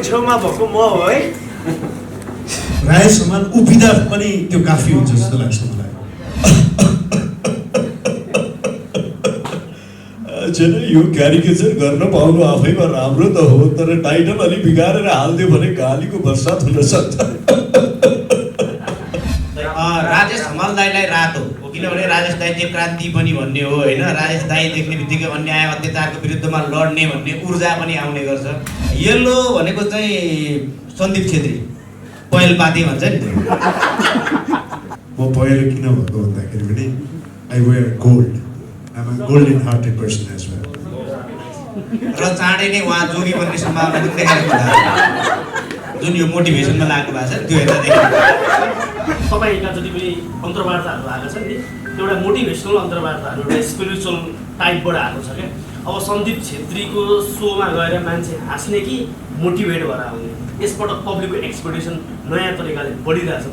छेउमा भएको म हो है। राय समान उभिँदा पनि त्यो काफी हुन्छ जस्तो लाग्छ मलाई। यो क्यारिकेचर गर्न पाउनु आफैमा राम्रो त हो, तर टाइटल अलि बिगारेर हालिदियो भने गालीको बर्सात हुन सक्छ। राजेश हमाल दाईलाई रातो हो, किनभने राजेश दाई चाहिँ क्रान्ति पनि भन्ने हो होइन। राजेश दाई देख्ने बित्तिकै अन्याय अत्याचारको विरुद्धमा लड्ने भन्ने ऊर्जा पनि आउने गर्छ। येल्लो भनेको चाहिँ सन्दीप छेत्री, पहेलपाती भन्छ नि। म पहेँलो किन भएको भन्दाखेरि पनि I wear gold, I am a golden hearted person as well. र चाँडै नै उहाँ जोगी बन्ने सम्भावना पनि देखाएको छ, जुन यो मोटिभेसनमा लाग्नु भएको छ त्यो हेर्दा देखिन्छ। तपाईँका जति पनि अन्तर्वार्ताहरू आएको छ नि, एउटा मोटिभेसनल अन्तर्वार्ताहरू एउटा स्पिरिचुअल टाइपबाट आएको छ क्या। अब सन्दीप छेत्रीको सोमा गएर मान्छे हाँस्ने कि मोटिभेट भएर आउने, यसबाट पब्लिकको एक्सपेक्टेसन नयाँ तरिकाले बढिरहेछ।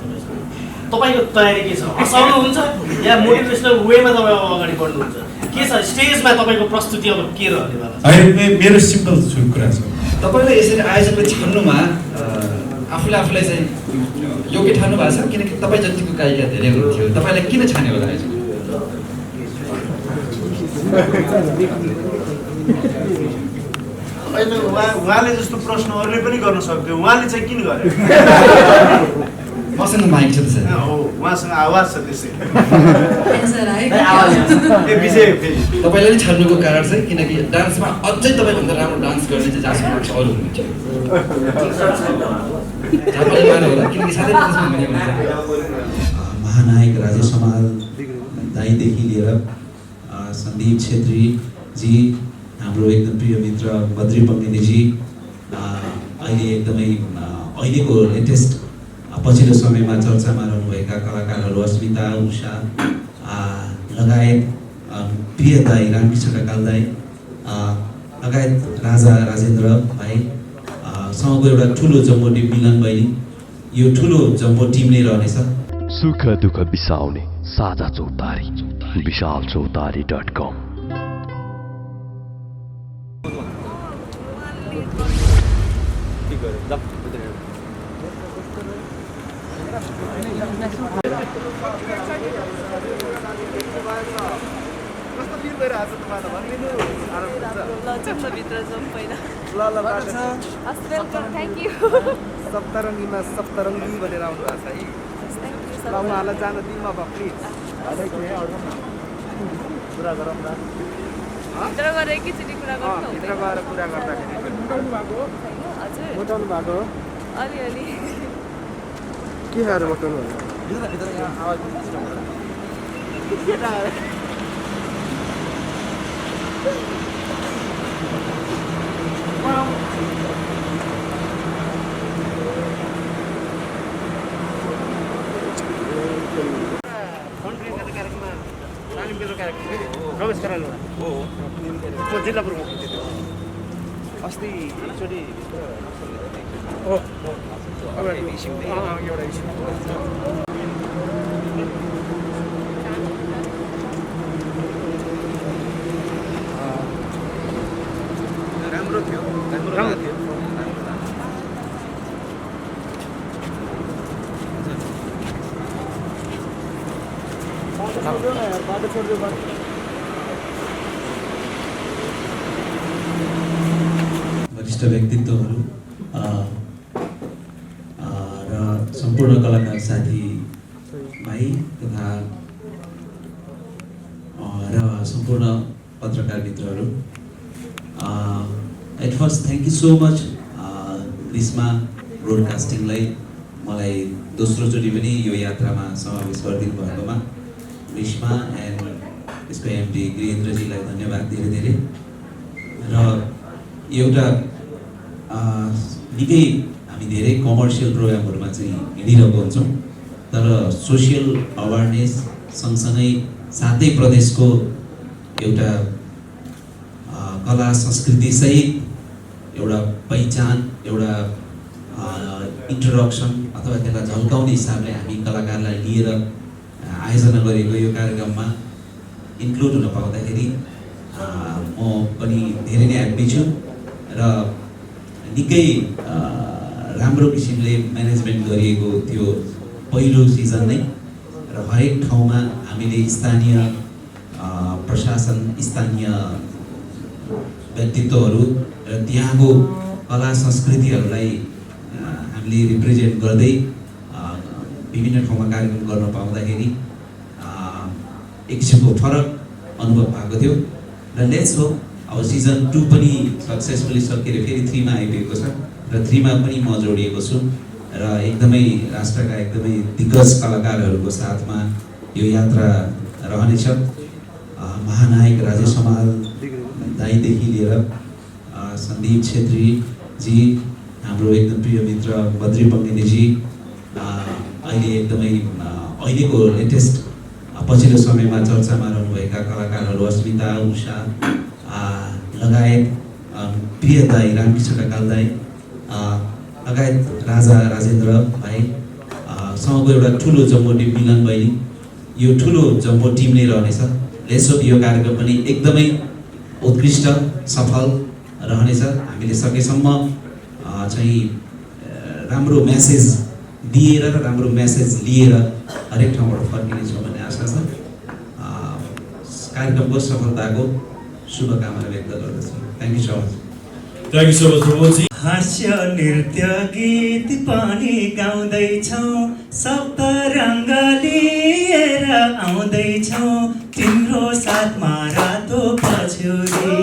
तपाईँको तयारी के छ? हँसाउनुहुन्छ या मोटिभेसनल वेमा तपाईँ अब अगाडि बढ्नुहुन्छ? के छ स्टेजमा तपाईँको प्रस्तुति अब के रहनेवाला छ? मेरो सिम्पल कुरा छ, तपाईँले यसरी आयोजकले छान्नुमा आफूलाई चाहिँ योग्य ठान्नु भएको छ? किनकि तपाईँ जतिको गायिका धेरै हुनुहुन्थ्यो, तपाईँलाई किन छान्यो होला आयोजक? अहिले उहाँले जस्तो प्रश्न अरूले पनि गर्न सक्थ्यो, उहाँले चाहिँ किन गर्यो? मसँग माइक छ त्यसरी हो, उहाँसँग आवाज छ त्यसै। तपाईँलाई नै छान्नुको कारण चाहिँ किनकि डान्समा अझै तपाईँभन्दा राम्रो डान्स गर्ने चाहिँ जहाँसम्म लाग्छ अरू हुनुहुन्छ। महानायक राजेश हमाल दाईदेखि लिएर सन्दीप छेत्रीजी, हाम्रो एकदम प्रिय मित्र बद्री बङ्गेलीजी, अहिले एकदमै अहिलेको लेटेस्ट पछिल्लो समयमा चर्चामा रहनुभएका कलाकारहरू अस्मिता, उषा लगायत प्रिय दाई रामकृष्ण ढकाल दाई लगायत राजा राजेन्द्र भाइ सँगको एउटा ठुलो जम्बो टिम मिलन बहिनी, यो ठुलो जम्बो टिम नै रहनेछ। सुख दुःख बिसाउने साझा चौतारी, विशालचौतारी.com। सप्तरङ्गीमा सप्तरङ्गी भनेर आउनु भएको छ है। उहाँहरूलाई जान दिउँ अब प्लिज। कुरा गरौँ न, भित्र गएर एकैचोटि कुरा गर्नु। भित्र गएर कुरा गर्दाखेरि मोटाउनु भएको अलिअलि के खाएर मोटाउनु भयो? प्रवेश गराउनु हो जिल्ला प्रमुख अस्ति एकचोटि एउटा इस्यु राम्रो थियो। वरिष्ठ व्यक्तित्वहरू र सम्पूर्ण कलाकार साथी भाइ तथा र सम्पूर्ण पत्रकार मित्रहरू, at first thank you so much Grishma ब्रोडकास्टिङलाई मलाई दोस्रोचोटि पनि यो यात्रामा समावेश गरिदिनु भएकोमा ग्रिस्मा एन्ड यसको एमडी गिरीन्द्रजीलाई धन्यवाद धेरै धेरै। र एउटा निकै हामी धेरै कमर्सियल प्रोग्रामहरूमा चाहिँ हिँडिरहेको हुन्छौँ, तर सोसियल अवेरनेस सँगसँगै सातै प्रदेशको एउटा कला संस्कृतिसहित एउटा पहिचान, एउटा इन्ट्रोडक्सन अथवा त्यसलाई झल्काउने हिसाबले हामी कलाकारलाई लिएर आयोजना गरेको यो कार्यक्रममा इन्क्लुड हुन पाउँदाखेरि म पनि धेरै नै ह्याप्पी छु र निकै राम्रो किसिमले म्यानेजमेन्ट गरिएको त्यो पहिलो सिजन नै र हरेक ठाउँमा हामीले स्थानीय प्रशासन स्थानीय व्यक्तित्वहरू र त्यहाँको कला संस्कृतिहरूलाई हामीले रिप्रेजेन्ट गर्दै विभिन्न ठाउँमा कार्यक्रम गर्न पाउँदाखेरि एक किसिमको फरक अनुभव भएको थियो र लेट्स होप अब सिजन 2 पनि सक्सेसफुली सकेर फेरि 3 मा आइपुगेको छ र 3 मा पनि म जोडिएको छु र एकदमै राष्ट्रका एकदमै दिग्गज कलाकारहरूको साथमा यो यात्रा रहनेछ। महानायक राजेश हमाल दाईदेखि लिएर सन्दीप छेत्रीजी, हाम्रो एकदम प्रिय मित्र बद्री बङ्गेलीजी, अहिले एकदमै अहिलेको लेटेस्ट पछिल्लो समयमा चर्चामा रहनुभएका कलाकारहरू अस्मिता, उषा लगायत प्रिय दाई रामकृष्ण ढकाल दाई लगायत राजा राजेन्द्र भाइ सँगको एउटा ठुलो जम्बो टिम मिलन बहिनी, यो ठुलो जम्बो टिम नै रहनेछ। लेट्स होप यो कार्यक्रम पनि एकदमै उत्कृष्ट सफल रहनेछ। हामीले सकेसम्म चाहिँ राम्रो मेसेज दिएर र राम्रो मेसेज लिएर हरेक ठाउँबाट फर्किनेछौँ भन्ने आशा छ। कार्यक्रमको सफलताको शुभकामना व्यक्त गर्दछु। Thank you so much. Thank you so much Pramodji. हास्य नृत्य गीत पनि गाउँदैछौँ, सप्तरङ्ग लिएर आउँदैछौँ, तिम्रो साथमा रातो पछ्यौरी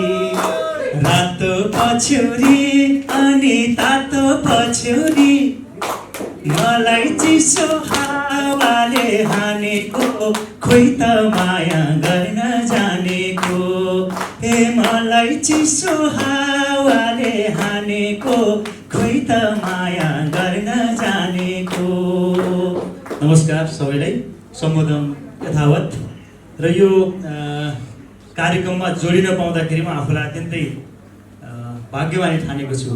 अनि तातो पछ्यौरी, मलाई चिसो हावाले हानेको, खोइ त माया गर्न जानेको, हे मलाई चिसो हावाले हानेको, खोइ त माया गर्न जानेको। नमस्कार सबैलाई, सम्बोधन यथावत र यो कार्यक्रममा जोडिन पाउँदाखेरि म आफूलाई अत्यन्तै भाग्यवानी ठानेको छु,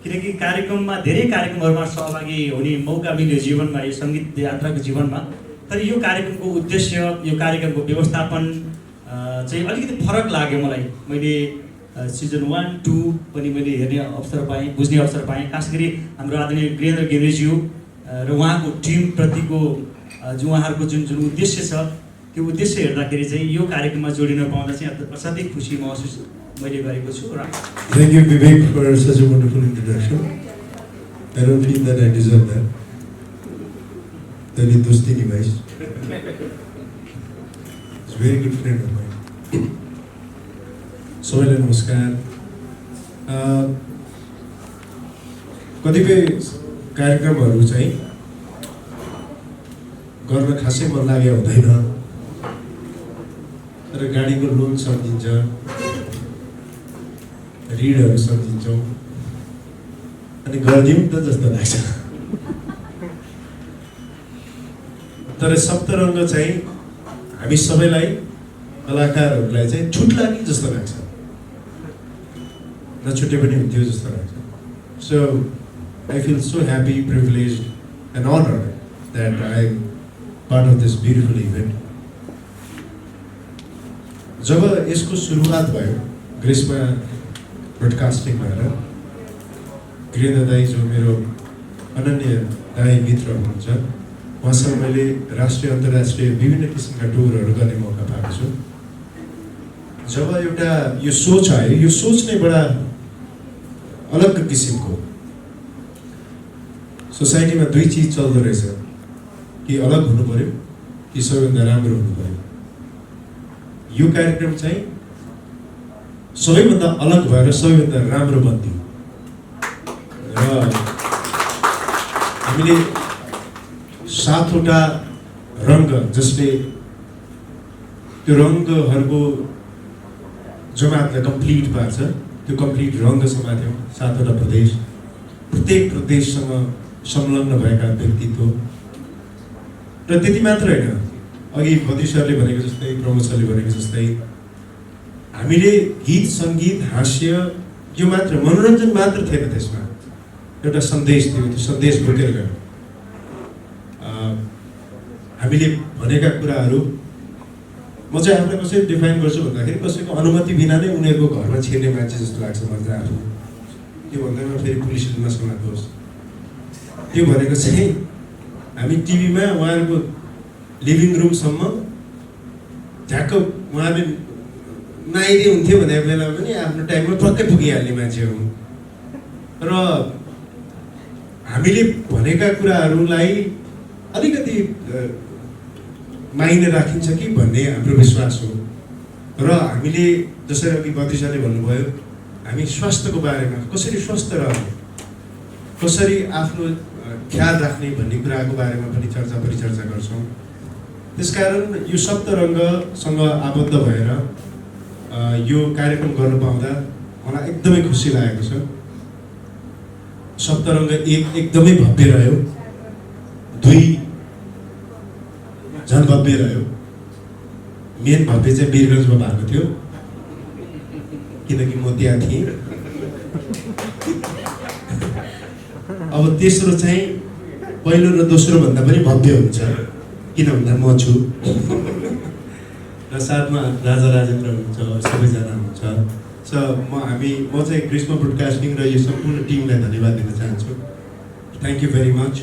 किनकि कार्यक्रममा धेरै कार्यक्रमहरूमा सहभागी हुने मौका मिल्यो जीवनमा, यो सङ्गीत यात्राको जीवनमा। तर यो कार्यक्रमको उद्देश्य, यो कार्यक्रमको व्यवस्थापन चाहिँ अलिकति फरक लाग्यो मलाई। मैले सिजन 1, 2 पनि मैले हेर्ने अवसर पाएँ, बुझ्ने अवसर पाएँ। खास गरी हाम्रो आदरणीय वीरेन्द्र गेन्द्रेज्यू र उहाँको टिमप्रतिको उहाँहरूको जुन उद्देश्य छ, त्यो उद्देश्य हेर्दाखेरि चाहिँ यो कार्यक्रममा जोडिन पाउँदा चाहिँ असाध्यै खुसी महसुस मैले गरेको छु। Thank you Vivek for such a wonderful introduction. I don't feel that I deserve that. That is dosti ki bhai. He's a very good friend of mine. सबैलाई नमस्कार। कतिपय कार्यक्रमहरू चाहिँ गर्न खासै मन लागेको हुँदैन, तर गाडीको लोन सम्झिन्छ, ऋणहरू सम्झिन्छौँ अनि गरिदिउँ त जस्तो लाग्छ। तर सप्तरङ्ग चाहिँ हामी सबैलाई, कलाकारहरूलाई चाहिँ छुट्ला कि जस्तो लाग्छ, नछुटे पनि हुन्थ्यो जस्तो लाग्छ। So I feel so happy, privileged and honoured that I am part of this beautiful event. जब यसको सुरुवात भयो ग्रेसमा ब्रोडकास्टिङ भएर, वीरेन्द्र दाई जो मेरो अनन्य दाई मित्र हुनुहुन्छ, उहाँसँग मैले राष्ट्रिय अन्तर्राष्ट्रिय विभिन्न किसिमका टुरहरू गर्ने मौका पाएको छु। जब एउटा यो सोच आयो, यो सोच नै बडा अलग किसिमको। सोसाइटीमा दुई चिज चल्दो रहेछ, कि अलग हुनु पर्यो कि सबैभन्दा राम्रो हुनु पर्यो। यो कार्यक्रम चाहिँ सबैभन्दा अलग भएर सबैभन्दा राम्रो बन्थ्यो र हामीले 7वटा रङ्ग, जसले त्यो रङ्गहरूको जमातलाई कम्प्लिट पार्छ, त्यो कम्प्लिट रङ्ग समात्यौँ। 7वटा प्रदेश, प्रत्येक प्रदेशसँग संलग्न भएका व्यक्तित्व र त्यति मात्र होइन, अघि बद्री सरले भनेको जस्तै, प्रमोद सरले भनेको जस्तै, हामीले गीत सङ्गीत हास्य यो मात्र मनोरञ्जन मात्र थिएन, त्यसमा एउटा सन्देश थियो। त्यो सन्देश बोकेर गयो। हामीले भनेका कुराहरू म चाहिँ आफूलाई कसरी डिफाइन गर्छु भन्दाखेरि, कसैको अनुमति बिना नै उनीहरूको घरमा छिर्ने मान्छे जस्तो लाग्छ मलाई चाहिँ आफू। त्यो भन्दैमा फेरि पुलिसले नसमात्नुहोस्, त्यो भनेको चाहिँ हामी टिभीमा उहाँहरूको लिभिङ रुमसम्म झ्याक्क उहाँले नआइदिए हुन्थ्यो भनेको बेला पनि आफ्नो टाइममा टक्कै पुगिहाल्ने मान्छे हो र हामीले भनेका कुराहरूलाई अलिकति माइने राखिन्छ कि भन्ने हाम्रो विश्वास हो र हामीले जसरी अघि बद्रिसाले भन्नुभयो हामी स्वास्थ्यको बारेमा कसरी स्वस्थ रहने कसरी आफ्नो ख्याल राख्ने भन्ने कुराको बारेमा पनि चर्चा परिचर्चा गर्छौँ। त्यसकारण यो सप्तरङ्गसँग आबद्ध भएर यो कार्यक्रम गर्न पाउँदा मलाई एकदमै खुसी लागेको छ। सप्तरङ्ग एकदमै भव्य रह्यो, 2 झन् भव्य रह्यो। मेन भव्य चाहिँ वीरगन्जमा भएको थियो किनकि म त्यहाँ थिएँ। अब तेस्रो चाहिँ पहिलो र दोस्रो भन्दा पनि भव्य हुन्छ किन भन्दा म छु र साथमा राजा राजेन्द्र हुनुहुन्छ, सबैजना हुनुहुन्छ। म चाहिँ ग्रीष्म ब्रोडकास्टिङ र यो सम्पूर्ण टिमलाई धन्यवाद दिन चाहन्छु। Thank you very much.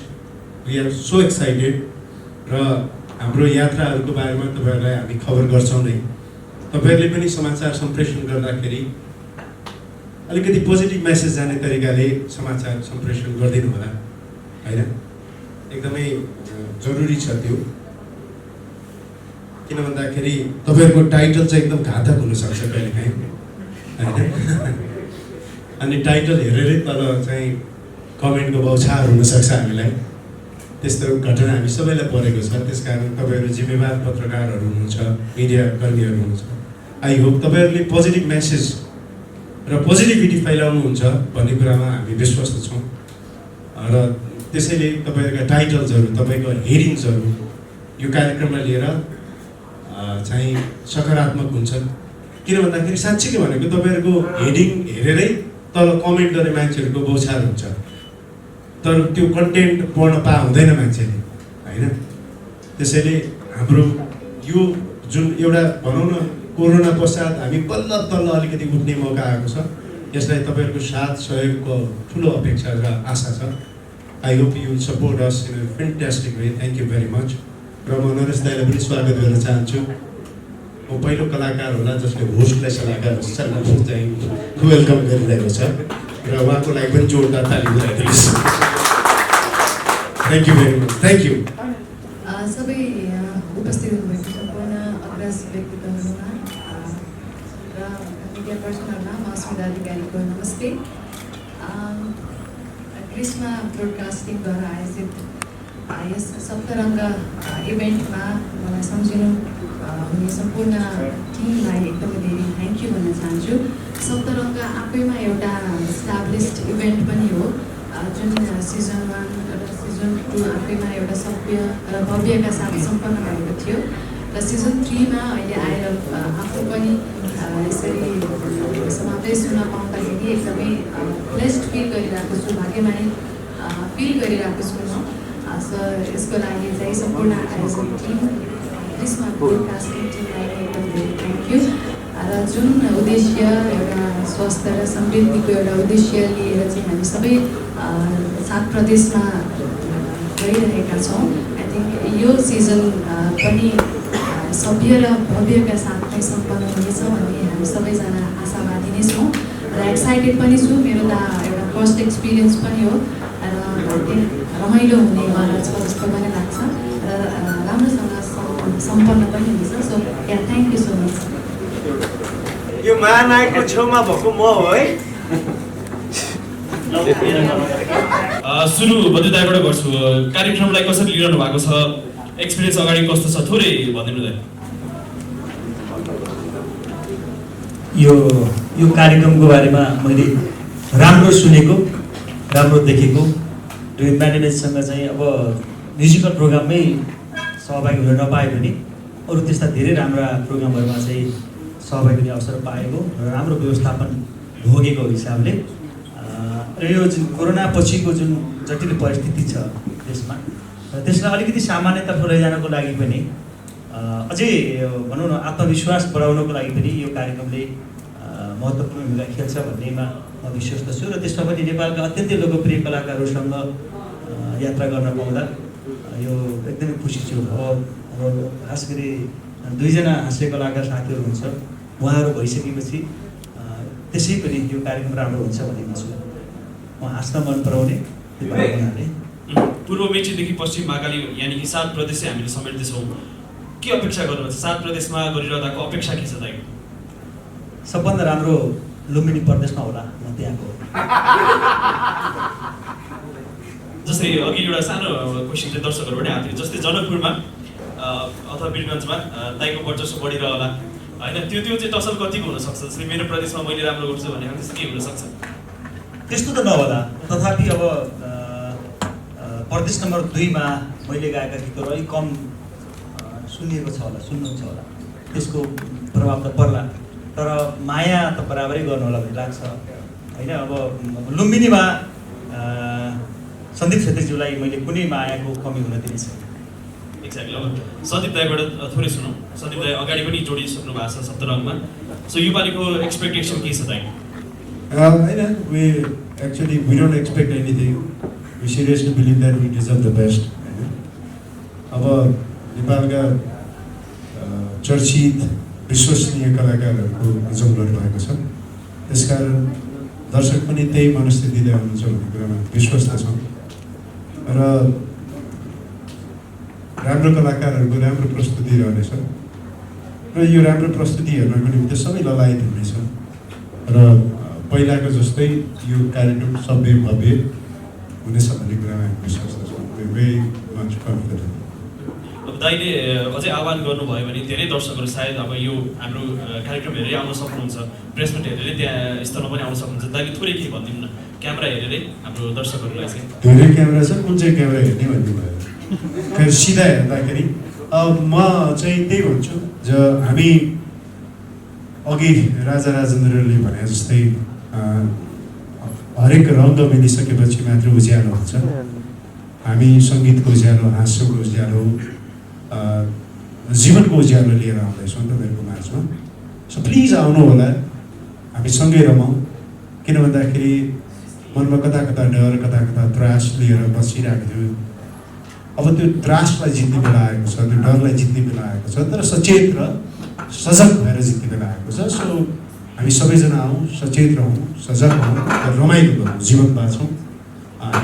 We are so excited र हाम्रो यात्राहरूको बारेमा तपाईँहरूलाई हामी खबर गर्छौँ नै। तपाईँहरूले पनि समाचार सम्प्रेषण गर्दाखेरि अलिकति पोजिटिभ मेसेज जाने तरिकाले समाचार सम्प्रेषण गरिदिनु होला होइन, एकदमै जरुरी छ त्यो। किन भन्दाखेरि तपाईँहरूको टाइटल चाहिँ एकदम घातक हुनसक्छ कहिलेकाहीँ होइन अनि टाइटल हेरेरै तल चाहिँ कमेन्टको बौछार हुनसक्छ हामीलाई। त्यस्तो घटना हामी सबैलाई परेको छ। त्यसकारण तपाईँहरू जिम्मेवार पत्रकारहरू हुनुहुन्छ, मिडिया कर्मीहरू हुनुहुन्छ। आई होप तपाईँहरूले पोजिटिभ मेसेज र पोजिटिभिटी फैलाउनुहुन्छ भन्ने कुरामा हामी विश्वस्त छौँ र त्यसैले तपाईँहरूका टाइटल्सहरू, तपाईँको हेडिङ्सहरू यो कार्यक्रमलाई लिएर चाहिँ सकारात्मक हुन्छन्। किन भन्दाखेरि साँच्चीकै भनेको तपाईँहरूको हेडिङ हेरेरै तल कमेन्ट गर्ने मान्छेहरूको बौछार हुन्छ, तर त्यो कन्टेन्ट पढ्न हुँदैन मान्छेले होइन। त्यसैले हाम्रो यो जुन एउटा भनौँ न कोरोना पश्चात हामी बल्ल तल्ल अलिकति उठ्ने मौका आएको छ, यसलाई तपाईँहरूको साथ सहयोगको ठुलो अपेक्षा र आशा छ। I hope you support us in a fantastic way. Thank you very much. र म नरेश दाइलाई पनि स्वागत गर्न चाहन्छु। म पहिलो कलाकार होला जसले होस्टलाई सल्लाहकार चाहिँ वेलकम गरिरहेको छ र उहाँको लागि पनि जोरदार ताली बजाइदिनुहोस्। Thank you very much. Thank you. सबै उपस्थित हुनुभएको सम्पूर्ण अग्रज व्यक्तित्वहरूमा र मिडिया पर्सनहरूमा म अस्मिता अधिकारीको नमस्ते। ग्रीष्म ब्रोडकास्टिङद्वारा आयोजित यस सप्तरङ्ग इभेन्टमा मलाई सम्झिनु हुने सम्पूर्ण टिमलाई एकदमै धेरै थ्याङ्क यू भन्न चाहन्छु। सप्तरङ्ग आफैमा एउटा इस्टाब्लिस्ड इभेन्ट पनि हो, जुन सिजन 1 र सिजन 2 आफैमा एउटा सभ्य र भव्यका साथ सम्पन्न भएको थियो र सिजन 3 मा अहिले आएर आफू पनि यसरी समावेश हुन पाउँदाखेरि एकदमै ब्लेस्ड फिल गरिरहेको छु, भाग्यमानी फिल गरिरहेको छु म। यसको लागि चाहिँ सम्पूर्ण आयोजक टिम, ग्रीष्म ब्रोडकास्टिङ टिमलाई एकदम धेरै थ्याङ्क यू। र जुन उद्देश्य एउटा स्वास्थ्य र समृद्धिको एउटा उद्देश्य लिएर चाहिँ हामी सबै 7 प्रदेशमा गइरहेका छौँ। आई थिङ्क यो सिजन पनि सभ्य र भव्यका साथ नै सम्पन्न हुनेछ भन्ने हामी सबैजना आशावादी नै छौँ र एक्साइटेड पनि छु। मेरो त एउटा फर्स्ट एक्सपिरियन्स पनि हो र रमाइलो हुने वाला छ जस्तो पनि लाग्छ र राम्रोसँग सम्पन्न पनि हुनेछ। So yeah thank you so much. यो महानायकको छेउमा भएको म हो है। सुरु बद्रिदाबाट गर्छु। कार्यक्रमलाई कसरी लिइरहनु भएको छ, एक्सपिरियन्स अगाडि कस्तो छ, थोरै भनिदिनु न। यो कार्यक्रमको बारेमा मैले राम्रो सुनेको, राम्रो देखेको। डेभिड म्याडेनेजसँग चाहिँ अब म्युजिकल प्रोग्राममै सहभागी हुन नपाए पनि अरू त्यस्ता धेरै राम्रा प्रोग्रामहरूमा चाहिँ सहभागी हुने अवसर पाएको र राम्रो व्यवस्थापन भोगेको हिसाबले र यो जुन कोरोना पछिको जुन जटिल परिस्थिति छ देशमा र त्यसलाई अलिकति सामान्यतर्फ लैजानको लागि पनि अझै भनौँ न आत्मविश्वास बढाउनको लागि पनि यो कार्यक्रमले महत्त्वपूर्ण भूमिका खेल्छ भन्नेमा म विश्वस्त छु र त्यसमा पनि नेपालका अत्यन्तै लोकप्रिय कलाकारहरूसँग यात्रा गर्न पाउँदा यो एकदमै खुसी छु। अब खास गरी दुईजना हास्य कलाकार साथीहरू हुन्छ, उहाँहरू भइसकेपछि त्यसै पनि यो कार्यक्रम राम्रो हुन्छ भन्ने छु। म हाँस्न मन पराउने त्यो भावनाले पूर्व मेचीदेखि पश्चिम महाकाली यानि कि 7 प्रदेश चाहिँ हामीले समेट्दैछौँ। के अपेक्षा गर्नुहुन्छ 7 प्रदेशमा गरिरहँदाको अपेक्षा के छ दाइको? सबभन्दा राम्रो लुम्बिनी प्रदेशमा होला, म त्यहाँको। जस्तै अघि एउटा सानो क्वेसन चाहिँ दर्शकहरूबाट आएको थियो, जस्तै जनकपुरमा अथवा वीरगन्जमा दाइको वर्चस्व बढिरहला होइन, त्यो चाहिँ टसल कतिको हुनसक्छ? जस्तै मेरो प्रदेशमा मैले राम्रो गर्छु भने त्यस्तो के हुनसक्छ? त्यस्तो त नहोला, तथापि अब प्रदेश नम्बर 2 मा मैले गाएका गीतहरू अलिक कम सुनिएको छ होला, सुन्नुहुन्छ होला, त्यसको प्रभाव त पर्ला, तर माया त बराबरै गर्नु होला भन्ने लाग्छ होइन। अब लुम्बिनीमा सन्दीप छेत्रीज्यूलाई मैले कुनै मायाको कमी हुन दिने छैन। एक्ज्याक्टली। अब सन्दीप दाईबाट थोरै सुनौँ। सन्दीप दाई अगाडि पनि जोडिसक्नु भएको छ सप्तरङमा, सो योपालिको एक्सपेक्टेसन के छ दाइ? होइन, we don't expect anything. We seriously believe that we deserve the best. अब नेपालका चर्चित विश्वसनीय कलाकारहरूको जमघट भएको छ, त्यसकारण दर्शक पनि त्यही मनस्थितिले आउनुहुन्छ भन्ने कुरामा विश्वस्त छौँ र राम्रो कलाकारहरूको राम्रो प्रस्तुति रहनेछ र यो राम्रो प्रस्तुति हेर्नको निम्ति सबै ललायत हुनेछ र पहिलाको जस्तै यो कार्यक्रम सभ्य भव्य हुनेछ भन्ने कुरामा हामी विश्वस्त छौँ। Very much confident. अब दाइले अझै आह्वान गर्नुभयो भने धेरै दर्शकहरू सायद अब यो हाम्रो कार्यक्रम हेरेरै आउन सक्नुहुन्छ, प्रेसमेन्ट हेरेरै त्यहाँ स्थलमा पनि आउन सक्नुहुन्छ। दाइले थोरै के भनिदिनु न, क्यामेरा हेरेरै हाम्रो दर्शकहरूलाई चाहिँ? धेरै क्यामेरा छ, कुन चाहिँ क्यामेरा हेर्ने भन्ने भयो। फेरि सिधा हेर्दाखेरि म चाहिँ त्यही भन्छु, हामी अघि राजा राजेन्द्रले भने जस्तै हरेक रङ्ग मिलिसकेपछि मात्र उज्यालो हुन्छ। हामी सङ्गीतको उज्यालो, हाँस्यको उज्यालो, जीवनको उज्यालो लिएर आउँदैछौँ तपाईँहरूको माझमा। सो प्लिज आउनु होला, हामी सँगै रमाउँ। किन भन्दाखेरि मनमा कता कता डर, कता कता त्रास लिएर बसिरहेको थियो। अब त्यो त्रासलाई जित्ने बेला आएको छ, त्यो डरलाई जित्ने बेला आएको छ, तर सचेत र सजग भएर जित्ने बेला आएको छ। सो हामी सबैजना आउँ, सचेत रहौँ, सजग हौँ र रमाइलो गरौँ, जीवन बाँचौँ।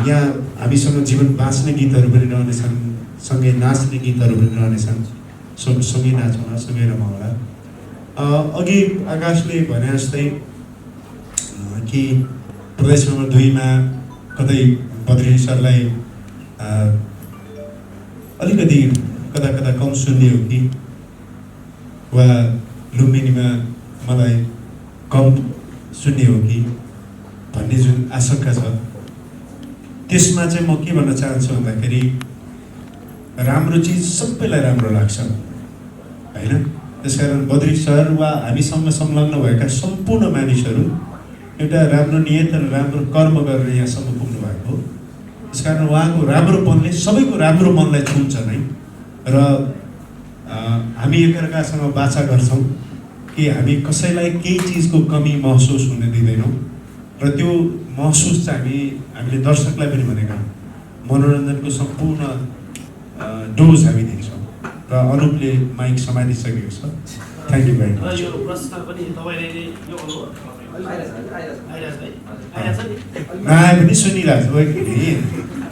यहाँ हामीसँग जीवन बाँच्ने गीतहरू पनि रहनेछन्, सँगै नाच्ने गीतहरू पनि रहनेछन्। सँगै नाचौँला, सँगै रमाउँला। अघि आकाशले भने जस्तै कि प्रदेश नम्बर 2 मा कतै बद्री सरलाई अलिकति कता कता कम सुन्ने हो कि वा लुम्बिनीमा मलाई कम सुन्ने हो कि भन्ने जुन आशंका छ, त्यसमा चाहिँ म के भन्न चाहन्छु भन्दाखेरि राम्रो चिज सबैलाई राम्रो लाग्छ होइन। त्यसकारण बद्री सर वा हामीसँग संलग्न भएका सम्पूर्ण मानिसहरू एउटा राम्रो नियत र राम्रो कर्म गरेर यहाँसम्म पुग्नु भएको हो। त्यसकारण उहाँको राम्रोपनले सबैको राम्रो मनलाई छुन्छ नै र हामी एकअर्कासँग बाचा गर्छौँ कि हामी कसैलाई केही चिजको कमी महसुस हुन दिँदैनौँ र त्यो महसुस चाहिँ हामीले दर्शकलाई पनि भनेका मनोरञ्जनको सम्पूर्ण डोज हामी दिन्छौँ र अनुपले माइक समातिसकेको छ। Thank you very much. यो प्रश्न पनि तपाईँले यो नआए पनि सुनिरहेको छु कि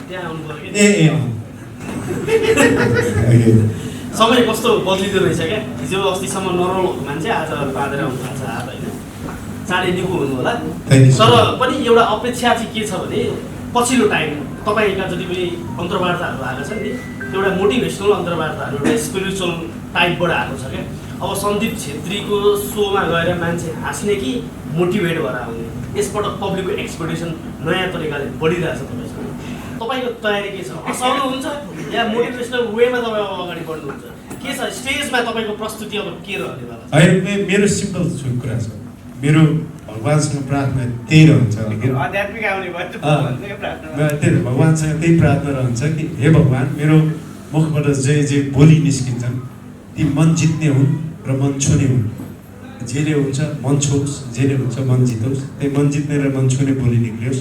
त्यहाँ आउनु पर्यो ए समय कस्तो बदलिँदो रहेछ क्या। हिजो अस्तिसम्म नर्मल मान्छे आज बाँधेर आउनु भएको छ हात होइन, चाँडै निको हुनु होला। तर पनि एउटा अपेक्षा चाहिँ के छ भने पछिल्लो टाइम तपाईँका जति पनि अन्तर्वार्ताहरू आएको छ नि, एउटा मोटिभेसनल अन्तर्वार्ताहरू एउटा स्पिरिचुअल टाइपबाट आएको छ क्या। अब सन्दीप छेत्रीको सोमा गएर मान्छे हाँस्ने कि मोटिभेट भएर आउने, यसबाट पब्लिकको एक्सपेक्टेसन नयाँ तरिकाले बढिरहेछ तपाईँसँग। तपाईँको तयारी के छ? हँसाउनुहुन्छ या मोटिभेसनल वेमा तपाईँ अब अगाडि बढ्नुहुन्छ? के छ स्टेजमा तपाईँको प्रस्तुति अब के रहनेवाला छ? होइन, मेरो सिम्पल कुरा छ, मेरो भगवान्सँग प्रार्थना त्यही रहन्छ। आध्यात्मिक आउने भयो त्यही भगवान्सँग त्यही प्रार्थना रहन्छ कि हे भगवान्, मेरो मुखबाट जे बोली निस्किन्छन् ती मन जित्ने हुन् र मन छुने हुन्। जेले हुन्छ मन छोस्, जेले हुन्छ मन जितोस्, त्यही मन जित्ने र मन छुने बोली निक्लियोस्।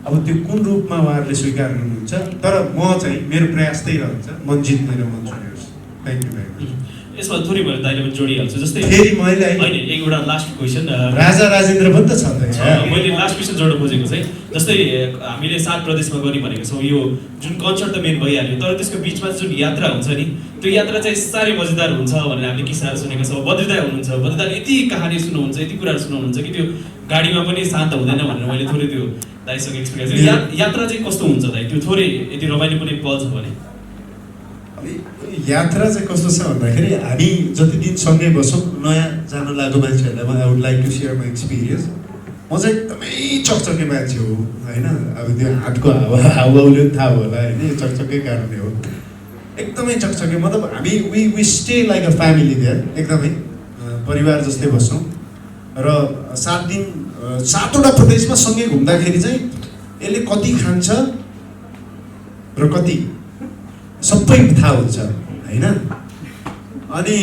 अब त्यो कुन रूपमा उहाँहरूले स्वीकार गर्नुहुन्छ, तर म चाहिँ मेरो प्रयास त्यही रहन्छ, मन जित्ने र मन चुन्योस्। Thank you very much. यसमा थोरै मैले दाइले पनि जोडिहाल्छु। जस्तै फेरि मैले होइन एउटा लास्ट क्वेसन, राजा राजेन्द्र पनि त छ त यहाँ। मैले लास्ट क्वेसन जोड्न खोजेको चाहिँ जस्तै हामीले 7 प्रदेशमा गर्ने भनेको छौँ, यो जुन कन्सर्ट त मेन भइहाल्यो, तर त्यसको बिचमा जुन यात्रा हुन्छ नि, त्यो यात्रा चाहिँ साह्रै मजेदार हुन्छ भनेर हामीले किस्साहरू सुनेका छौँ। बद्रीदाइ हुनुहुन्छ, बद्रीदाइले यति कहानी सुन्नुहुन्छ, यति कुराहरू सुनाउनुहुन्छ कि त्यो गाडीमा पनि शान्त हुँदैन भनेर मैले थोरै त्यो दाइसँग एक्सपिरियन्स। यात्रा चाहिँ कस्तो हुन्छ दाइ, त्यो थोरै यदि रमाइलो पनि पल छ भने? यात्रा चाहिँ कस्तो छ भन्दाखेरि हामी जति दिन सँगै बसौँ, नयाँ जान लागेको मान्छेहरूलाई I would like to share my experience. म चाहिँ एकदमै चकचके मान्छे हो होइन, अब त्यो हातको हाउभाउले पनि थाहा होला होइन, यो चकचकै कारणले हो। एकदमै चकचके, मतलब हामी we stay like a family there, एकदमै परिवार जस्तै बस्छौँ। र 7 दिन 7वटा प्रदेशमा सँगै घुम्दाखेरि चाहिँ यसले कति खान्छ र कति सबै थाहा हुन्छ होइन। अनि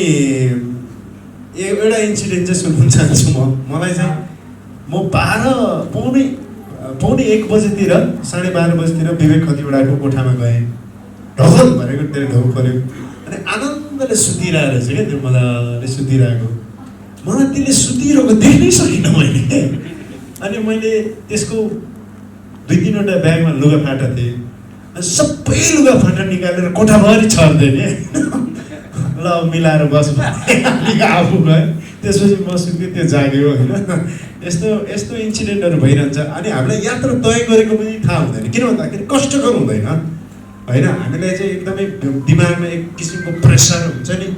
एउटा इन्सिडेन्ट चाहिँ सुन्नु चाहन्छु मलाई चाहिँ म 12:15 बजेतिर 12:30 बजेतिर विवेक खतिवडाको कोठामा गएँ। ढकल भनेको त्यो ढोक पऱ्यो अनि आनन्दले सुतिरहेको रहेछ क्या, त्यो मजाले सुतिरहेको, मलाई त्यसले सुतिरहेको देख्नै सकिनँ मैले। अनि मैले त्यसको 2-3वटा ब्यागमा लुगाफाटा थिएँ, सबै लुगाफाटा निकालेर कोठाभरि छर्दिएँ नि। ल मिलाएर बस अलिक आफू गएँ, त्यसपछि म सुत्यो, त्यो जाग्यो होइन। यस्तो इन्सिडेन्टहरू भइरहन्छ। अनि हामीलाई यात्रा तय गरेको पनि थाहा हुँदैन, किन भन्दाखेरि कष्टकर हुँदैन होइन। हामीलाई चाहिँ एकदमै दिमागमा एक किसिमको प्रेसर हुन्छ नि,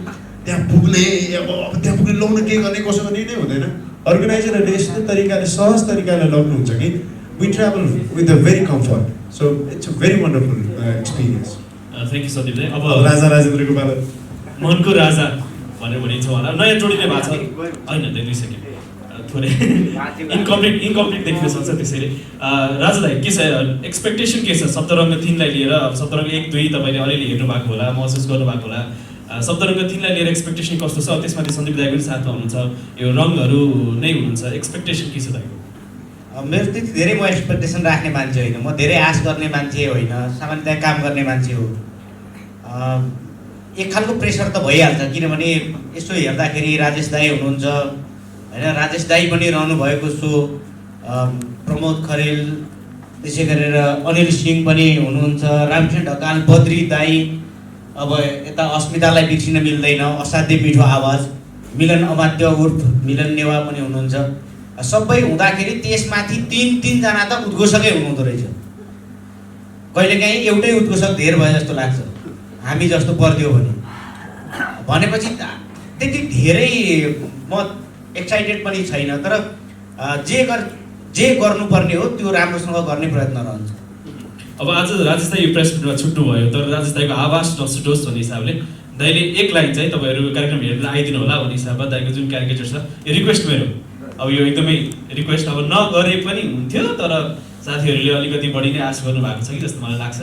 त्यहाँ पुग्ने, अब त्यहाँ पुग्ने लाउनु के गर्ने कसो गर्ने नै हुँदैन। अर्गनाइजरहरूले यस्तो तरिकाले सहज तरिकाले लाउनुहुन्छ कि we travel with a very comfort, so it's a very wonderful experience. Thank you Sandeep दाइ। अब राजा राजेन्द्रको बाला मनको राजा भनेर भनिन्छ होला, नयाँ जोडिने भएको छ होइन, 2 सेकेन्ड थोरै इन्कम्प्लिट देखिन सक्छ। त्यसैले राजा दाइ के छ एक्सपेक्टेसन, के छ सप्तरङ्ग 3लाई लिएर? सप्तरङ्ग 1-2 तपाईँले अलिअलि हेर्नु भएको होला, महसुस गर्नुभएको होला। सप्तरङ्ग 3लाई लिएर एक्सपेक्टेसन कस्तो छ? त्यसमाथि सन्दीप दाइ पनि साथमा हुनुहुन्छ, यो रङहरू नै हुनुहुन्छ, एक्सपेक्टेसन के छ दाइको? मेरो त्यति धेरै म एक्सपेक्टेसन राख्ने मान्छे होइन, म धेरै आश गर्ने मान्छे होइन, सामान्यतया काम गर्ने मान्छे हो। एक खालको प्रेसर त भइहाल्छ, किनभने यसो हेर्दाखेरि राजेश दाइ हुनुहुन्छ होइन, राजेश दाइ पनि रहनु भएको छु, प्रमोद खरेल, त्यसै गरेर अनिल सिंह पनि हुनुहुन्छ, रामकृष्ण ढकाल, बद्री दाइ, अब यता अस्मितालाई बिर्सिन मिल्दैन, असाध्यै मिठो आवाज, मिलन अमात्य उर्फ मिलन नेवा पनि हुनुहुन्छ। सबै हुँदाखेरि त्यसमाथि 3-3जना त उद्घोषकै हुनुहुँदो रहेछ। कहिलेकाहीँ एउटै उद्घोषक धेर भयो जस्तो लाग्छ हामी जस्तो परिदियो भनेपछि त्यति धेरै म एक्साइटेड पनि छैन, तर जे गर्नुपर्ने हो त्यो राम्रोसँग गर्ने प्रयत्न रहन्छ। अब आज राजेश दाइ यो प्रेस मिटमा छुट्नु भयो, तर राजेश दाइको आवाज नछुटोस् भन्ने हिसाबले दाइले एक लाइन चाहिँ तपाईँहरू कार्यक्रम हेरेर आइदिनु होला भन्ने हिसाबमा दाइको जुन क्यारिकेचर छ, यो रिक्वेस्ट मेरो, अब यो एकदमै रिक्वेस्ट, अब नगरे पनि हुन्थ्यो तर साथीहरूले अलिकति बढी नै आश गर्नुभएको छ कि जस्तो मलाई लाग्छ।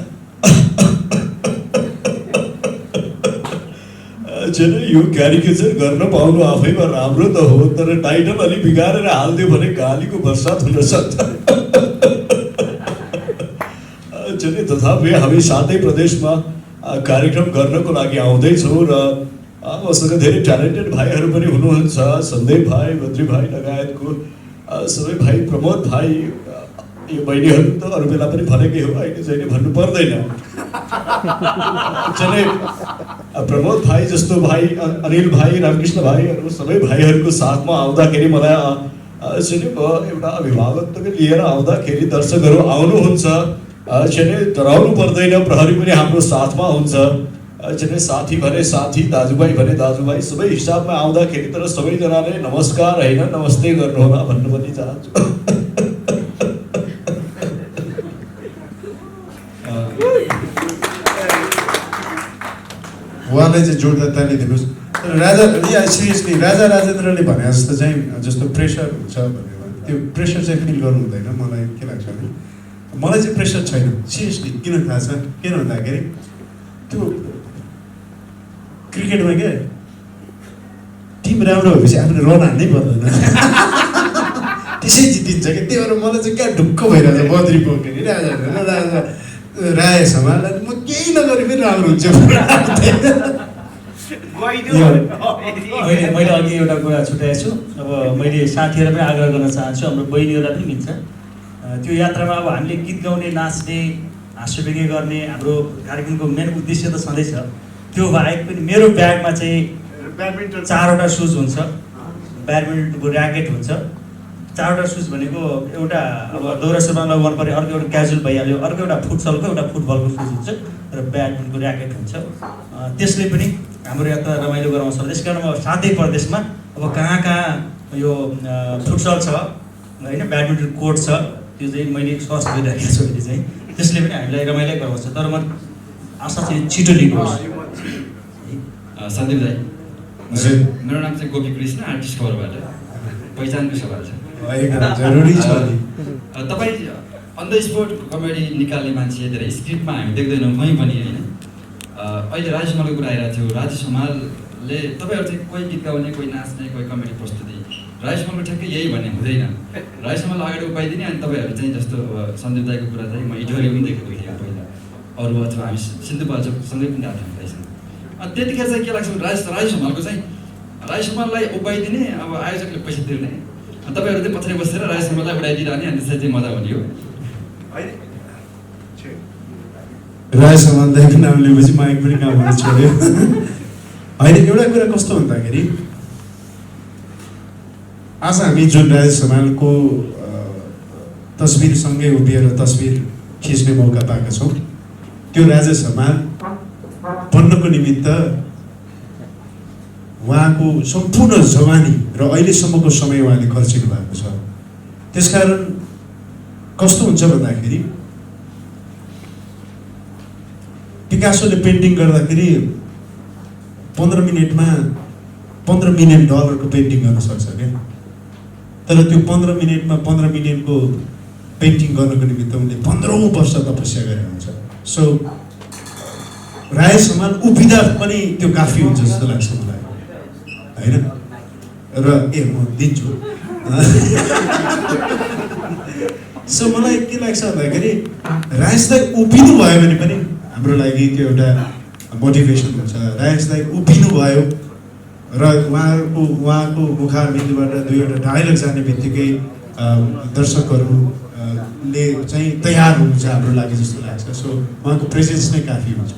यो क्यारिकेचर गर्न पाउनु आफैमा राम्रो त हो, तर टाइटल अलि बिगारेर हालिदियो भने गालीको बर्सात हुन सक्छ। तथापि हामी 7 प्रदेशमा कार्यक्रम गर्नको लागि आउँदैछौँ र मसँग धेरै ट्यालेन्टेड भाइहरू पनि हुनुहुन्छ, सन्दीप भाइ, बद्री भाइ लगायतको सबै भाइ, प्रमोद भाइ, यो बहिनीहरू त अरू बेला पनि भनेकै हो, अहिले चाहिँ भन्नु पर्दैन। प्रमोद भाइ जस्तो भाइ, अनिल भाइ, रामकृष्ण भाइहरू सबै भाइहरूको साथमा आउँदाखेरि मलाई एउटा अभिभावकत्व लिएर आउँदाखेरि दर्शकहरू आउनुहुन्छ, डराउनु पर्दैन, प्रहरी पनि हाम्रो साथमा हुन्छ, साथी भने साथी, दाजुभाइ भने दाजुभाइ, सबै हिसाबमा आउँदाखेरि तर सबैजनाले नमस्कार होइन नमस्ते गर्नुहोला भन्नु पनि चाहन्छु। उहाँलाई चाहिँ जोडदाताले दिनुहोस्। सिरियसली राजा राजेन्द्रले भने जस्तो चाहिँ जस्तो प्रेसर हुन्छ भनेर त्यो प्रेसर चाहिँ फिल गर्नु हुँदैन। मलाई के लाग्छ भने मलाई चाहिँ प्रेसर छैन सिरियसली। किन थाहा छ? किन भन्दाखेरि त्यो क्रिकेटमा क्या टिम राम्रो भएपछि आफूले रन हान्नै पर्दैन। त्यसै जितिन्छ कि त्यही भएर मलाई चाहिँ क्या ढुक्क भइरहेछ बद्री पोखरी राय समाजलाई म केही नगरे पनि राम्रो हुन्छ मैले अघि एउटा कुरा छुट्याएको छु। अब मैले साथीहरूलाई पनि आग्रह गर्न चाहन्छु, हाम्रो बहिनीहरूलाई पनि मिल्छ त्यो यात्रामा। अब हामीले गीत गाउने, नाच्ने, हाँस्यव्यङ्ग्य गर्ने हाम्रो कार्यक्रमको मेन उद्देश्य त छँदैछ। त्यो बाहेक पनि मेरो ब्यागमा चाहिँ 4वटा सुज हुन्छ, ब्याडमिन्टनको ऱ्याकेट हुन्छ। 4वटा सुज भनेको एउटा अब दौरा सुरुवालमा मन पऱ्यो, अर्को एउटा क्याजुअल भइहाल्यो, अर्को एउटा फुटसलको, एउटा फुटबलको सुज हुन्छ र ब्याडमिन्टनको ऱ्याकेट हुन्छ। त्यसले पनि हाम्रो यात्रा रमाइलो गराउँछ। त्यस कारण अब 7 प्रदेशमा अब कहाँ यो फुटसल छ होइन, ब्याडमिन्टन कोर्ट छ, त्यो चाहिँ मैले सर्च गरिराखेको छु अहिले चाहिँ। त्यसले पनि हामीलाई रमाइलो गराउँछ। तर म आशा चाहिँ छिटो लिनुहोस्। सन्दीप दाई, मेरो नाम चाहिँ गोपी कृष्ण, आर्टिस्ट खबरबाट। पहिचानको सवाल छ, जरुरी छ। तपाईँ अन द स्पोट कमेडी निकाल्ने मान्छे, धेरै स्क्रिप्टमा हामी देख्दैनौँ कहीँ पनि होइन। अहिले राजेश हमालको कुरा आइरहेको थियो। राजेश हमालले तपाईँहरू चाहिँ कोही गीत गाउने, कोही नाच्ने, कोही कमेडी प्रस्तुति, राजेश हमालको ठ्याक्कै यही भन्ने हुँदैन। राजेश हमाल अगाडि उपाइदिने, अनि तपाईँहरू चाहिँ जस्तो सन्दीप दाईको कुरा चाहिँ म इटोरी पनि देखेको थिएँ पहिला, अरू अथवा हामी सिन्धुपाल्चोकसँगै पनि गएको थियौँ दाइसँग। अनि त्यतिखेर चाहिँ के लाग्छ, राजेश हमालको चाहिँ राजेश हमाललाई उपाइदिने, अब आयोजकले पैसा तिर्ने, तपाईँहरू चाहिँ पछाडि बसेर राजेश हमाललाई उडाइदिइरहने, अनि त्यसरी चाहिँ मजा हुने हो। राय समाजको नाम लिएपछि माइक पनि काम गर्न छोड्यो होइन। एउटा कुरा कस्तो भन्दाखेरि आज हामी जुन राजेश समाजको तस्बिरसँगै उभिएर तस्बिर खिच्ने मौका पाएका छौँ, त्यो राजेश समाज बन्नको निमित्त उहाँको सम्पूर्ण जवानी र अहिलेसम्मको समय उहाँले खर्चिनु भएको छ। त्यसकारण कस्तो हुन्छ भन्दाखेरि पिकासोले पेन्टिङ गर्दाखेरि 15 मिनटमा $15 मिलियन को पेन्टिङ गर्न सक्छ क्या। तर त्यो 15 मिनटमा 15 मिलियनको पेन्टिङ गर्नको निमित्त उनले 15औं वर्ष तपस्या गरेको हुन्छ। सो राय समान उभिँदा पनि त्यो काफी हुन्छ जस्तो लाग्छ मलाई होइन। र म दिन्छु। सो मलाई के लाग्छ भन्दाखेरि राजेशलाई उभिनु भयो भने पनि हाम्रो लागि त्यो एउटा मोटिभेसन हुन्छ। राजेशलाई उभिनु भयो र उहाँको मुखारबिन्दबाट 2वटा डायलग जाने बित्तिकै दर्शकहरूले चाहिँ तयार हुन्छ हाम्रो लागि जस्तो लाग्छ। सो उहाँको प्रेजेन्स नै काफी हुन्छ।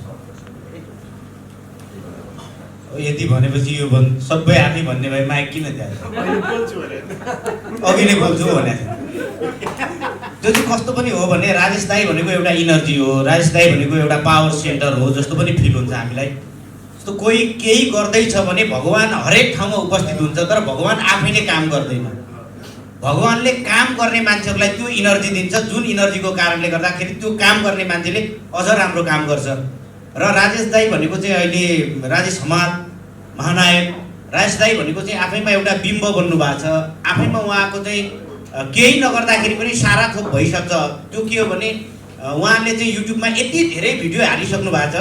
यति भनेपछि यो सबै आफै भन्ने भए माइक किन दिएको? अघि नै बोल्छु भने त्यो चाहिँ कस्तो पनि हो भने राजेश दाई भनेको एउटा इनर्जी हो, राजेश दाई भनेको एउटा पावर सेन्टर हो जस्तो पनि फिल हुन्छ हामीलाई। जस्तो कोही केही गर्दैछ भने भगवान् हरेक ठाउँमा उपस्थित हुन्छ, तर भगवान् आफैले काम गर्दैन। भगवान्ले काम गर्ने मान्छेहरूलाई त्यो इनर्जी दिन्छ, जुन इनर्जीको कारणले गर्दाखेरि त्यो काम गर्ने मान्छेले अझ राम्रो काम गर्छ। र राजेश दाई भनेको चाहिँ अहिले राजेश हमाल महानायक राजेश दाई भनेको चाहिँ आफैमा एउटा बिम्ब बन्नु भएको छ। आफैमा उहाँको चाहिँ केही नगर्दाखेरि पनि सारा थोक भइसक्छ। त्यो के हो भने उहाँले चाहिँ युट्युबमा यति धेरै भिडियो हालिसक्नु भएको छ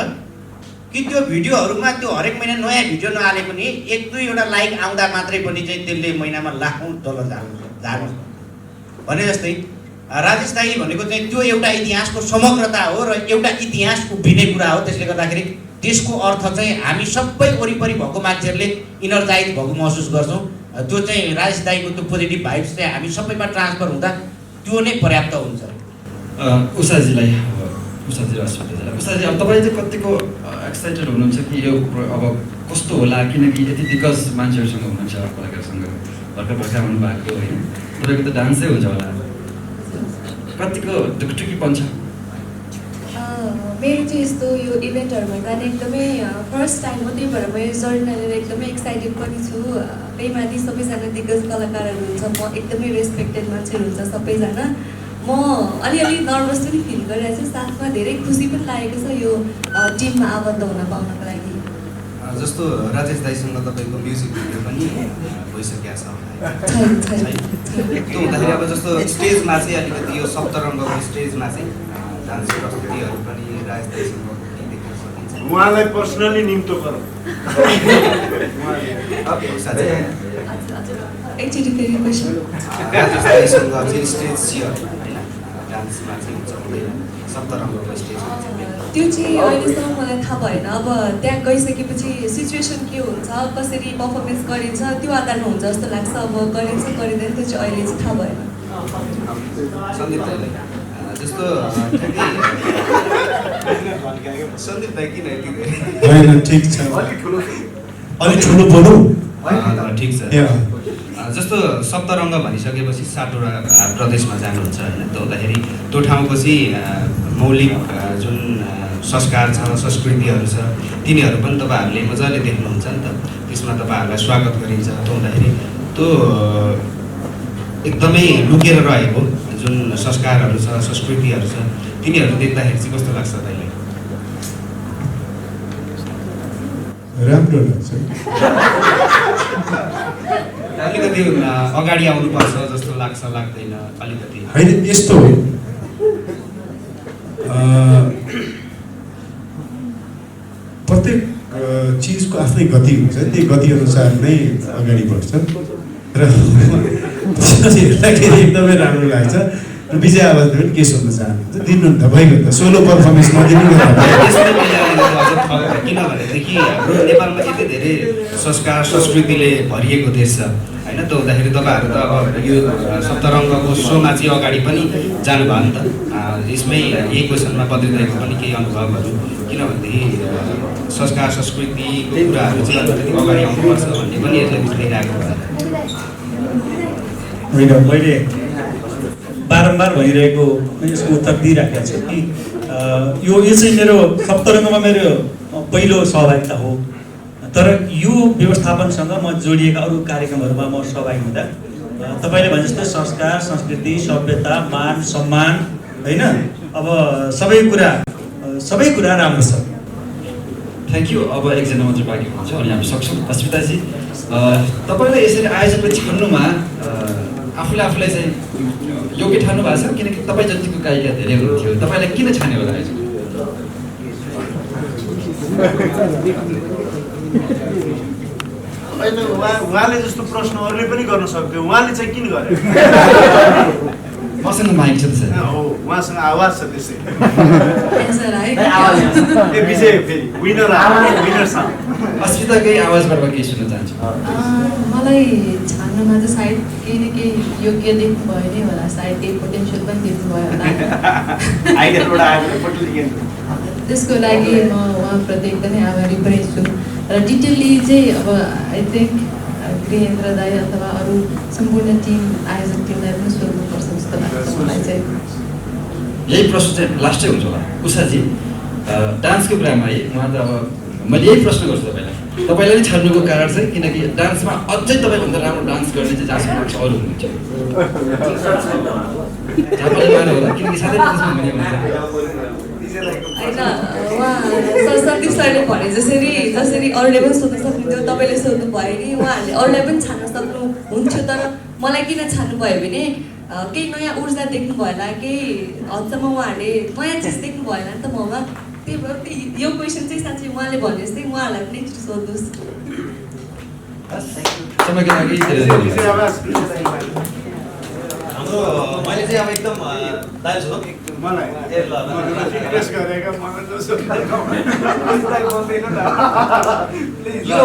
कि त्यो भिडियोहरूमा त्यो हरेक महिना नयाँ भिडियो नहाले पनि 1-2वटा लाइक आउँदा मात्रै पनि चाहिँ त्यसले महिनामा लाखौँ डलर झार्नु भने जस्तै राजेश दाई भनेको चाहिँ त्यो एउटा इतिहासको समग्रता हो र एउटा इतिहास उभिने कुरा हो। त्यसले गर्दाखेरि त्यसको अर्थ चाहिँ हामी सबै वरिपरि भएको मान्छेहरूले इनर्जाइज भएको महसुस गर्छौँ। त्यो चाहिँ राजेश दाईको त्यो पोजिटिभ भाइब्स चाहिँ हामी सबैमा ट्रान्सफर हुँदा त्यो नै पर्याप्त हुन्छ। उषाजी, अब तपाईँ चाहिँ कतिको एक्साइटेड हुनुहुन्छ कि यो अब कस्तो होला, किनकि यति दिग्गज मान्छेहरूसँग हुनुहुन्छ, कलाकारसँग भर्खर हुनुभएको होइन, तपाईँको त डान्सै हुन्छ होला, कतिको ढुकढुकीपन छ? मेरो चाहिँ यस्तो यो इभेन्टहरूमा जाने एकदमै फर्स्ट टाइम हो, त्यही भएर म यो जर्नीलाई लिएर एकदमै एक्साइटेड पनि छु। त्यही माथि सबैजना दिग्गज कलाकारहरू हुन्छ, म एकदमै रेस्पेक्टेड मान्छेहरू हुन्छ सबैजना। म अलिअलि नर्भस पनि फिल गरिरहेको छु, साथमा धेरै खुसी पनि लागेको छ यो टिममा आबद्ध हुन पाउनको लागि। जस्तो राजेश दाईसँग तपाईँको म्युजिक भिडियो पनि भइसकेको छ। त्यो हुँदाखेरि अब जस्तो स्टेजमा चाहिँ अलिकति यो सप्तरङ्गको स्टेजमा चाहिँ डान्स प्रस्तुतिहरू पनि राजेश दाईसँग देख्न सकिन्छ। उहाँलाई पर्सनली निम्तो गरौँ। एकचोटि फेरि क्वेसन राजेश दाइसँग चाहिँ स्टेज सियर होइन डान्समा चाहिँ हुन्छ हुँदैन सप्तरङ्गको स्टेज हुन्छ त्यो चाहिँ अहिलेसम्म मलाई थाहा भएन। अब त्यहाँ गइसकेपछि सिचुएसन के हुन्छ, कसरी पर्फर्मेन्स गरिन्छ त्यो आधारमा हुन्छ जस्तो लाग्छ। अब गरिन्छ गरिँदैन त्यो चाहिँ अहिले चाहिँ थाहा भएन। सन्दीप दाइलाई जस्तो सन्दीप दाइ किन यति होइन ठिक छ अलिक ठुलो बोलौँ ठिक छ जस्तो सप्तरङ्ग भनिसकेपछि सातवटा प्रदेशमा जानुहुन्छ होइन त हुँदाखेरि त्यो ठाउँको चाहिँ मौलिक जुन संस्कार छ संस्कृतिहरू छ तिनीहरू पनि तपाईँहरूले मजाले देख्नुहुन्छ नि त। त्यसमा तपाईँहरूलाई स्वागत गरिन्छ। त्यो हुँदाखेरि त्यो एकदमै लुकेर रहेको जुन संस्कारहरू छ संस्कृतिहरू छ तिनीहरू देख्दाखेरि चाहिँ कस्तो लाग्छ तपाईँलाई? राम्रो लाग्छ। अलिकति अगाडि आउनुपर्छ जस्तो लाग्छ लाग्दैन अलिकति होइन यस्तो हो प्रत्येक चिजको आफ्नै गति हुन्छ त्यही गति अनुसार नै अगाडि बढ्छ र हेर्दाखेरि एकदमै राम्रो लाग्छ र विजय आवाजले पनि के सोध्न चाहनुहुन्छ दिनु नि त भइगयो त सोलो पर्फर्मेन्स नदिनु किनभनेदेखि हाम्रो नेपालमा यति धेरै संस्कार संस्कृतिले भरिएको देश छ होइन त हुँदाखेरि तपाईँहरू त अब यो सप्तरङ्गको सोमा चाहिँ अगाडि पनि जानुभयो नि त। यसमै यही क्वेसनमा बद्रिदाइको पनि केही अनुभवहरू किनभनेदेखि संस्कार संस्कृतिको कुराहरू चाहिँ अलिकति अगाडि आउनुपर्छ भन्ने पनि यसले बुझिरहेको हुन्छ। होइन मैले बारम्बार भनिरहेको यसको उत्तर दिइराखेको छु कि यो चाहिँ मेरो सप्तरङ्गमा मेरो पहिलो सहभागिता हो। तर यो व्यवस्थापनसँग म जोडिएका अरू कार्यक्रमहरूमा म सहभागी हुँदा तपाईँले भने जस्तो संस्कार संस्कृति सभ्यता मान सम्मान होइन अब सबै कुरा राम्रो छ। Thank you. अब एकजना मात्रै बाँकी हुनुहुन्छ अनि हामी सक्छौँ। अस्मिताजी तपाईँलाई यसरी आयोजकले चिन्नुमा आफूलाई चाहिँ योग्य ठान्नु भएको छ किनकि तपाईँ जतिको गायिका धेरै हुनुहुन्थ्यो तपाईँलाई किन छान्यो होला आयोजक? उहाँले जस्तो प्रश्न अरूले पनि गर्न सक्थ्यो उहाँले चाहिँ किन गरे? मसँग माइक छ त्यसै हो उहाँसँग आवाज छ त्यसै ए विजय फेरि विनर साउन्ड अस्मिताकै आवाजबाट केही सुन्न चाहन्छु। मलाई छान्नुमा चाहिँ सायद केही न केही योग्य देख्नु भयो नै होला, सायद केही पोटेन्सियल पनि देख्नु भयो होला। त्यसको लागि म उहाँप्रति एकदमै आभारी पनि छु र डिटेलली चाहिँ अब आई थिङ्क गृहेन्द्र दाई अथवा अरू सम्पूर्ण टिम आयोजक टिमलाई पनि सोध्नुपर्छ जस्तो लाग्छ मलाई चाहिँ। यही प्रश्न चाहिँ लास्टै हुन्छ होला उषाजी डान्सको कुरामा है। उहाँ त अब मैले यही प्रश्न गर्छु तपाईँलाई नै छान्नुको कारण चाहिँ किनकि डान्समा अझै तपाईँभन्दा राम्रो डान्स गर्ने चाहिँ जहाँसम्म लाग्छ अरू हुनुहुन्छ किनकि साथै सन्दीप सरले भने जसरी अरूले पनि सोध्न सक्नुहुन्थ्यो तपाईँले सोध्नु भयो नि उहाँहरूले अरूलाई पनि छान्न सक्नुहुन्थ्यो। तर मलाई किन छान्नु भयो भने केही नयाँ ऊर्जा देख्नु भयो होला, केही हदसम्म उहाँहरूले नयाँ चिज देख्नु भयो होला नि त ममा। त्यही भएर यो क्वेसन चाहिँ साँच्चै उहाँले भने जस्तै उहाँहरूलाई पनि एकचोटि सोध्नुहोस्। मैले चाहिँ अब एकदम यो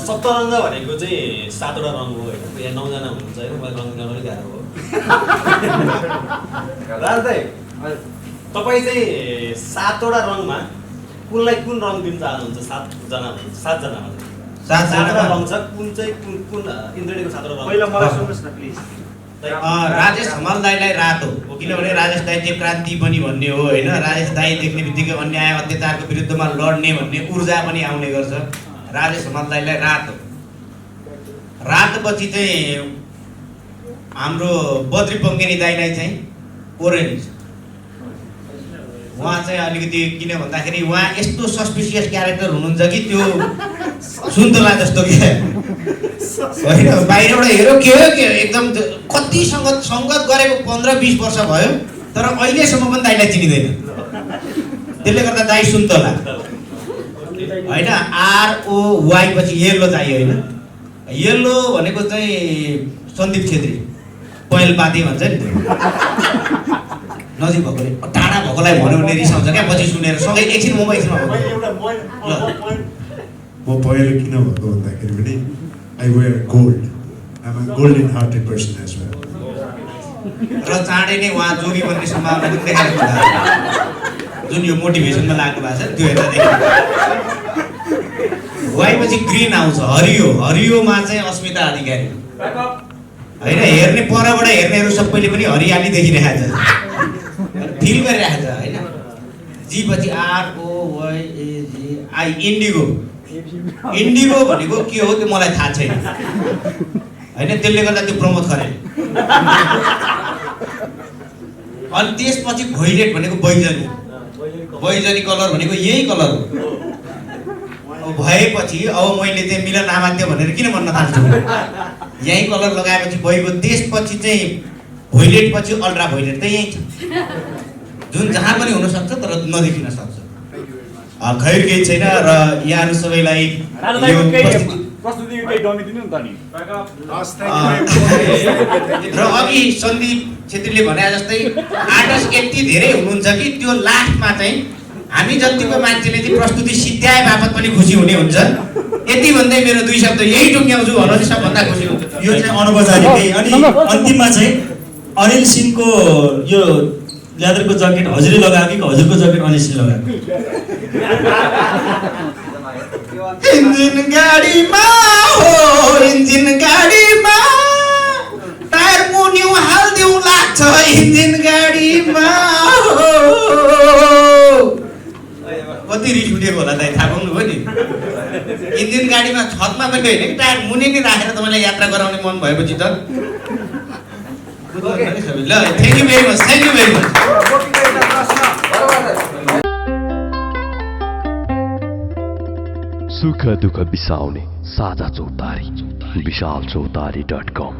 सप्तरङ्ग भनेको चाहिँ 7वटा रङ हो होइन। यहाँ 9जना हुनुहुन्छ होइन मलाई रङ मिलाउन अलिक गाह्रो हो। राज दाइ तपाईँ चाहिँ 7वटा रङमा कुनलाई कुन रङ दिन चाहनुहुन्छ? 7जनामा रङ छ कुन चाहिँ कुन इन्द्रणीको 7वटा रङ? पहिला मलाई सुन्नुहोस् न प्लिज। राजेश हमाल दाईलाई रातो हो किनभने राजेश दाई चाहिँ क्रान्ति पनि भन्ने हो होइन। राजेश दाई देख्ने बित्तिकै अन्याय अत्याचारको विरुद्धमा लड्ने भन्ने ऊर्जा पनि आउने गर्छ। राजेश हमाल दाईलाई रातोपछि चाहिँ हाम्रो बद्री बङ्गेनी दाईलाई चाहिँ ओरेन्ज। उहाँ चाहिँ अलिकति किन भन्दाखेरि उहाँ यस्तो सस्पिसियस क्यारेक्टर हुनुहुन्छ कि त्यो सुन्तला जस्तो के होइन। बाहिरबाट हेऱ्यो के हो के एकदम कति सङ्गत गरेको 15-20 वर्ष भयो तर अहिलेसम्म पनि दाईलाई चिनिँदैन। त्यसले गर्दा दाई सुन्तला होइन। ROY पछि येल्लो चाहियो होइन। येल्लो भनेको चाहिँ सन्दीप छेत्री पहेल पाती भन्छ नि नजिक भएकोले टाढा भएकोलाई भन्यो भने रिसाउँछ क्या पछि सुनेर सँगै एकछिन म एकछिनमा म पहेँलो किन भएको भन्दाखेरि पनि I wear gold I'm a golden hearted person as well र चाँडै नै उहाँ जोगी बन्ने सम्भावना पनि देखाएको हुन्छ जुन यो मोटिभेसनमा लाग्नु भएको छ त्यो हेर्दा देखिन्छ वाइपछि ग्रिन आउँछ हरियोमा चाहिँ अस्मिता अधिकारी होइन हेर्ने परबाट हेर्नेहरू सबैले पनि हरियाली देखिरहेको छ फिल गरिरहेको छ होइन जी पछि ROYAGI इन्डिगो भनेको के हो त्यो मलाई थाहा छैन होइन त्यसले गर्दा त्यो प्रमोद खरेल अनि त्यसपछि भोइलेट भनेको बैजनी कलर भनेको यही कलर हो भएपछि अब मैले चाहिँ मिलन आमात्य भनेर किन भन्न थाल्छु यही कलर लगाएपछि भइगयो त्यसपछि चाहिँ भोइलेट पछि अल्ट्रा भोइलेट त यही छ जुन जहाँ पनि हुनसक्छ तर नदेखिन सक्छ खैर केही छैन र यहाँहरू सबैलाई र अघि सन्दीप छेत्रीले भने जस्तै आर्टिस्ट यति धेरै हुनुहुन्छ कि त्यो लास्टमा चाहिँ हामी जतिको मान्छेले चाहिँ प्रस्तुति सिद्ध्याए बापत पनि खुसी हुने हुन्छ यति भन्दै मेरो 2 शब्द यही टुङ्ग्याउँछु भन्नु चाहिँ सबभन्दा खुसी हुन्छ यो चाहिँ अनौपचारिकै अनि अन्तिममा चाहिँ अनिल सिंहको यो ल्यादरको ज्याकेट हजुरले लगाएको कि हजुरको ज्याकेट अनिल सिंह लगाएको इन्जिन गाडीमा टायर मुन्यौ हाल्दिउ लाग्छ इन्जिन गाडीमा कति रिस उठेको होला दाइ थाहा पाउनुभयो नि इन्जिन गाडीमा छतमा पनि होइन कि टायर मुनि नै राखेर तपाईँलाई यात्रा गराउने मन भएपछि त ल थ्याङ्क यू भेरी मच सुख दुःख बिसाउने साझा चौतारी विशालचौतारी.com